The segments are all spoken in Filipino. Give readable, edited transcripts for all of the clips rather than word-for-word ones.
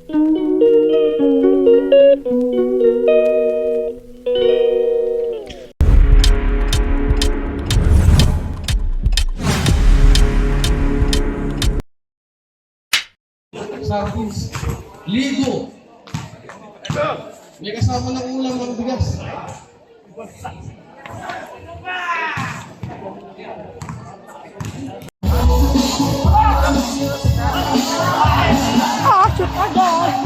Sabis, ligo. May kasama ng ulam ng bigas. Shoot agad.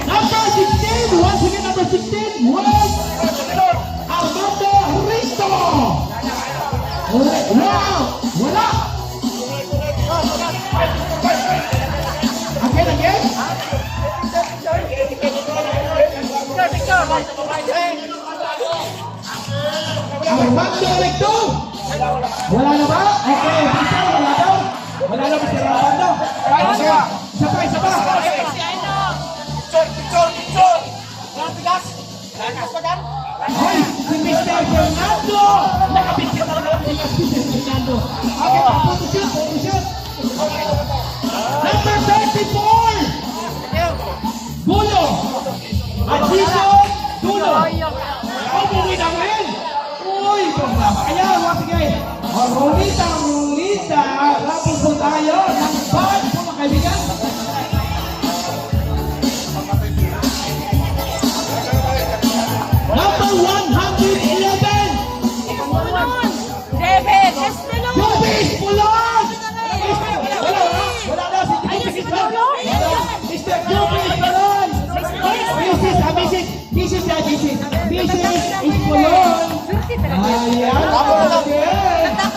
Number 16, once again number 16, was Armando Risto. Wow, wala. Again. Armando Risto. Wala na ba? Okay, wala daw. Wala na ba si Armando? Okay, isa pa. Picture. Bigas. Lakas pa gan? Hoy, si Mr. Fernando. Nakapicture na lang si Mr. Fernando. Okay, photoshoot. Number 34. Bulo. Adison Bulo. Umuwi na ngayon. Uy, problema. Ayan, sige. Rolita. Lapos po tayo ng bag, mga kaibigan. Number 111. David Pulon! Wala na si Jupis Pulon! Mr. Jupis Pulon! This is Pulon! Ayan!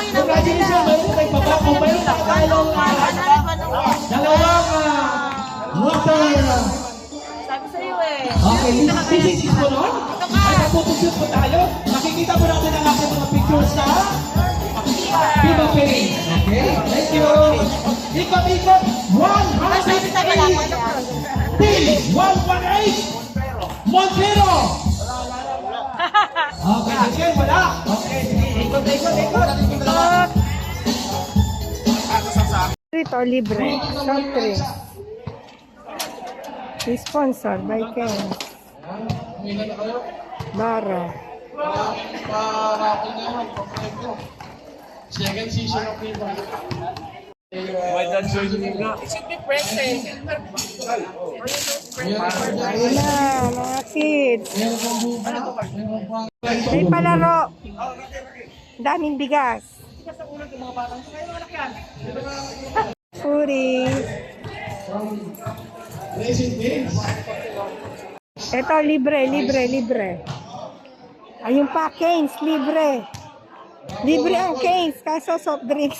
Congratulations! Mayroon babako. Mayroon dalawang water. Sabi sa'yo eh. Okay, this is Pulon. Ay, napupushoot po tayo. Makikita po natin ang aking mga pictures sa Viva Pay. Okay, thank you. Ikot, 118. 118. Montero. Okay, again, wala. Okay, ikot. Ito, libre. Short drink. Sponsored by Ken. Bara. Second season of Viva. It should be present. Ayun na, mga kids. May palaro. Daming bigas. Puri. Ito, libre. Ayun pa, Canes, libre. Libre ang Canes, kaso soft drinks.